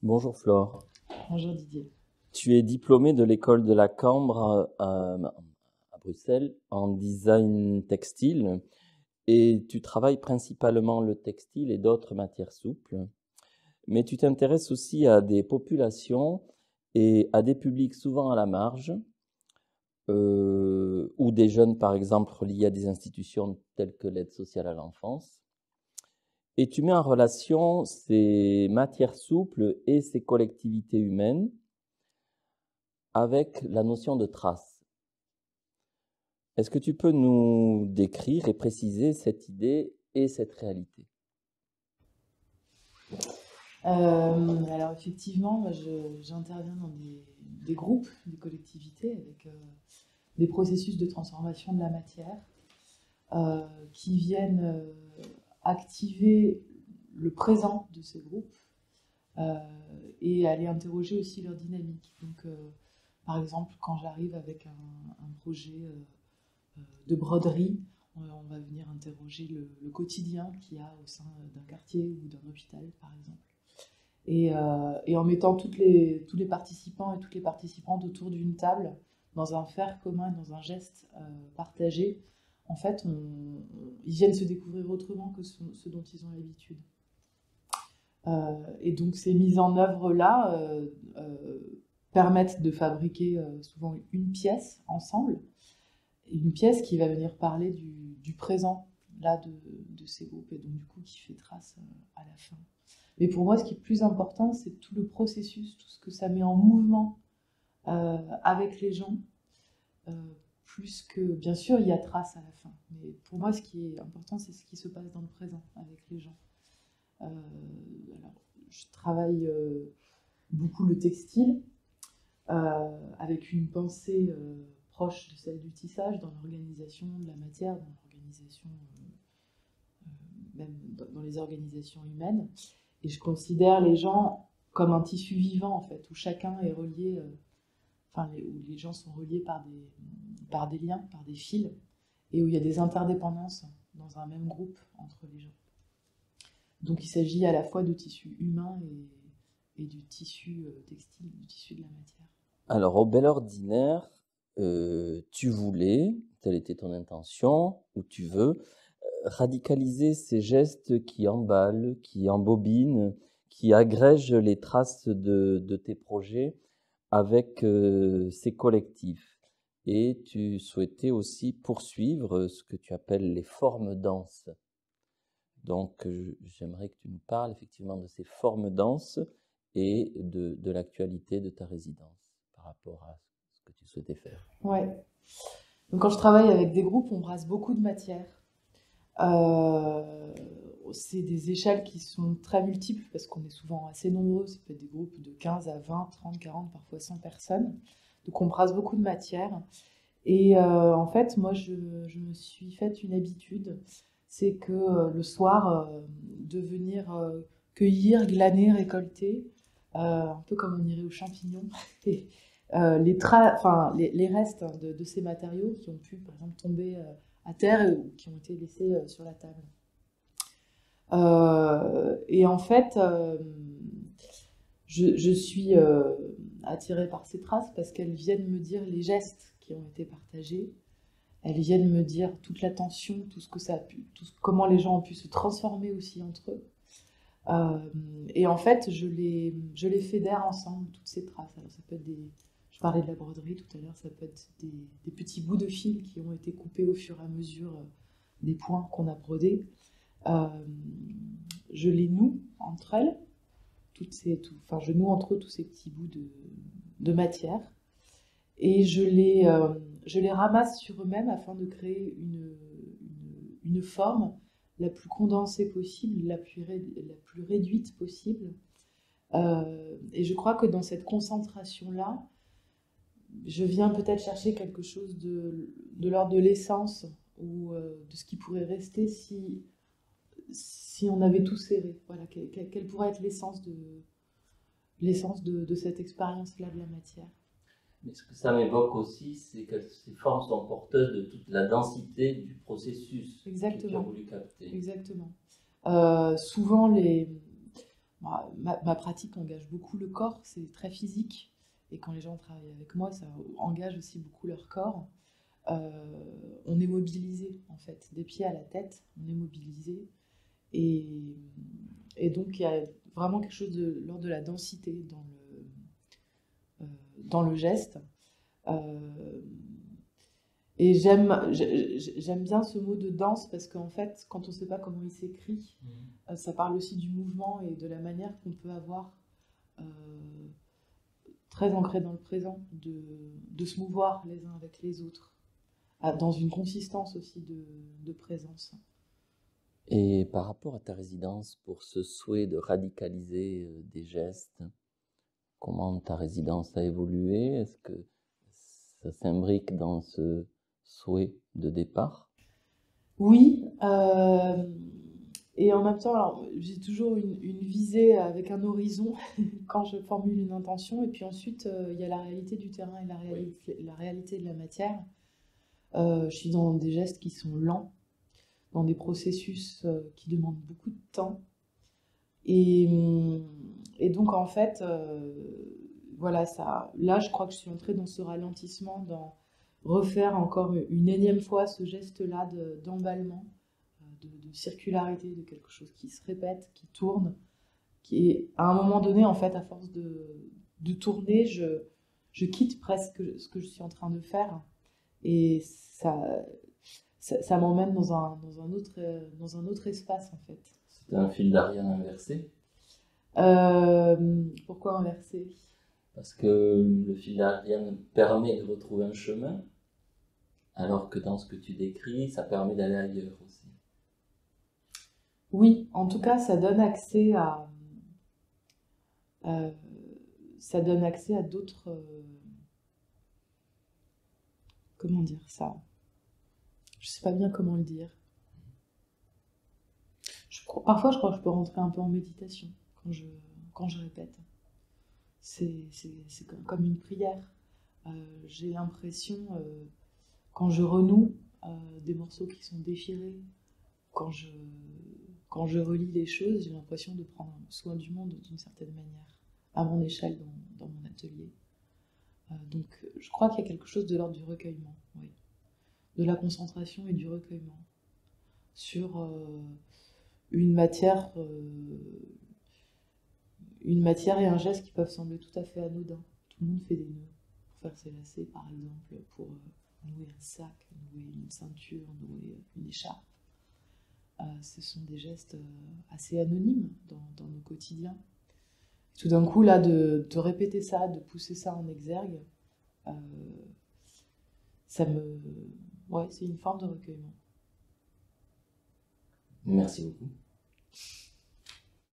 Bonjour Flore. Bonjour Didier. Tu es diplômée de l'école de la Cambre à Bruxelles en design textile et tu travailles principalement le textile et d'autres matières souples, mais tu t'intéresses aussi à des populations et à des publics souvent à la marge, ou des jeunes par exemple liés à des institutions telles que l'aide sociale à l'enfance. Et tu mets en relation ces matières souples et ces collectivités humaines avec la notion de trace. Est-ce que tu peux nous décrire et préciser cette idée et cette réalité? Alors effectivement, moi, j'interviens dans des groupes, des collectivités avec des processus de transformation de la matière qui viennent activer le présent de ces groupes et aller interroger aussi leur dynamique. Donc, par exemple, quand j'arrive avec un projet de broderie, on va venir interroger le quotidien qu'il y a au sein d'un quartier ou d'un hôpital, par exemple. Et en mettant tous les participants et toutes les participantes autour d'une table, dans un faire commun, dans un geste partagé, en fait, ils viennent se découvrir autrement que ce dont ils ont l'habitude. Et donc ces mises en œuvre-là permettent de fabriquer souvent une pièce ensemble, une pièce qui va venir parler du présent là de ces groupes, et donc du coup qui fait trace à la fin. Mais pour moi, ce qui est plus important, c'est tout le processus, tout ce que ça met en mouvement avec les gens, plus que, bien sûr, il y a trace à la fin. Mais pour moi, ce qui est important, c'est ce qui se passe dans le présent avec les gens. Alors, je travaille beaucoup le textile, avec une pensée proche de celle du tissage, dans l'organisation de la matière, dans l'organisation, même dans les organisations humaines. Et je considère les gens comme un tissu vivant, en fait, où chacun est relié, où les gens sont reliés par des liens, par des fils, et où il y a des interdépendances dans un même groupe entre les gens. Donc il s'agit à la fois de tissu humain et du tissu textile, du tissu de la matière. Alors, au bel ordinaire, tu voulais, telle était ton intention, ou tu veux, radicaliser ces gestes qui emballent, qui embobinent, qui agrègent les traces de tes projets avec ces collectifs. Et tu souhaitais aussi poursuivre ce que tu appelles les formes denses. Donc, j'aimerais que tu nous parles effectivement de ces formes denses et de l'actualité de ta résidence par rapport à ce que tu souhaitais faire. Ouais. Donc quand je travaille avec des groupes, on brasse beaucoup de matière. C'est des échelles qui sont très multiples parce qu'on est souvent assez nombreux. Ça peut être des groupes de 15 à 20, 30, 40, parfois 100 personnes. Donc on brasse beaucoup de matière. Et en fait, moi, je me suis fait une habitude, c'est que le soir, de venir cueillir, glaner, récolter, un peu comme on irait aux champignons, et, les restes de ces matériaux qui ont pu, par exemple, tomber à terre ou qui ont été laissés sur la table. Et en fait, je suis attirée par ces traces parce qu'elles viennent me dire les gestes qui ont été partagés. Elles viennent me dire toute l'attention, tout ce que ça a pu, comment les gens ont pu se transformer aussi entre eux. Et en fait, je les fédère ensemble, toutes ces traces. Alors, ça peut être je parlais de la broderie tout à l'heure, ça peut être des petits bouts de fil qui ont été coupés au fur et à mesure des points qu'on a brodés. Je les noue entre elles, je noue entre eux tous ces petits bouts de matière, et je les ramasse sur eux-mêmes afin de créer une forme la plus condensée possible, la plus réduite possible. Et je crois que dans cette concentration-là, je viens peut-être chercher quelque chose de l'ordre de l'essence ou de ce qui pourrait rester si on avait tout serré. Voilà, quelle pourrait être l'essence de cette expérience-là de la matière. Mais ce que ça m'évoque aussi, c'est que ces formes sont porteuses de toute la densité du processus que tu as voulu capter. Exactement. Souvent, Ma pratique engage beaucoup le corps, c'est très physique. Et quand les gens travaillent avec moi, ça engage aussi beaucoup leur corps. On est mobilisé, en fait, des pieds à la tête, on est mobilisé. Et donc, il y a vraiment quelque chose de l'ordre de la densité dans le geste. Et j'aime bien ce mot de danse parce qu'en fait, quand on ne sait pas comment il s'écrit, ça parle aussi du mouvement et de la manière qu'on peut avoir, très ancré dans le présent, de se mouvoir les uns avec les autres, dans une consistance aussi de présence. Et par rapport à ta résidence, pour ce souhait de radicaliser des gestes, comment ta résidence a évolué? Est-ce que ça s'imbrique dans ce souhait de départ? Oui, et en même temps, alors, j'ai toujours une visée avec un horizon quand je formule une intention, et puis ensuite, il y a la réalité du terrain et la réalité de la matière. Je suis dans des gestes qui sont lents, dans des processus qui demandent beaucoup de temps. Et, et donc, en fait, voilà, ça, là, je crois que je suis entrée dans ce ralentissement, dans refaire encore une énième fois ce geste-là d'emballement, de circularité, de quelque chose qui se répète, qui tourne, qui est, à un moment donné, en fait, à force de tourner, je quitte presque ce que je suis en train de faire. Et ça m'emmène dans un autre espace, en fait. C'est un fil d'Ariane inversé? Pourquoi inverser? Parce que le fil d'Ariane permet de retrouver un chemin, alors que dans ce que tu décris, ça permet d'aller ailleurs aussi. Oui, en tout cas, euh, ça donne accès à d'autres. Comment dire ça? Je sais pas bien comment le dire. Parfois, je crois que je peux rentrer un peu en méditation quand je répète. C'est comme une prière. J'ai l'impression, quand je renoue des morceaux qui sont déchirés, quand je, quand je relis les choses, j'ai l'impression de prendre soin du monde d'une certaine manière, à mon échelle dans mon atelier. Donc je crois qu'il y a quelque chose de l'ordre du recueillement, oui. De la concentration et du recueillement sur une matière, une matière et un geste qui peuvent sembler tout à fait anodins. Tout le monde fait des nœuds pour faire ses lacets, par exemple, pour nouer un sac, nouer une ceinture, nouer une écharpe. Ce sont des gestes assez anonymes dans nos quotidiens. Tout d'un coup, là, de répéter ça, de pousser ça en exergue, euh, ouais, c'est une forme de recueillement. Merci beaucoup.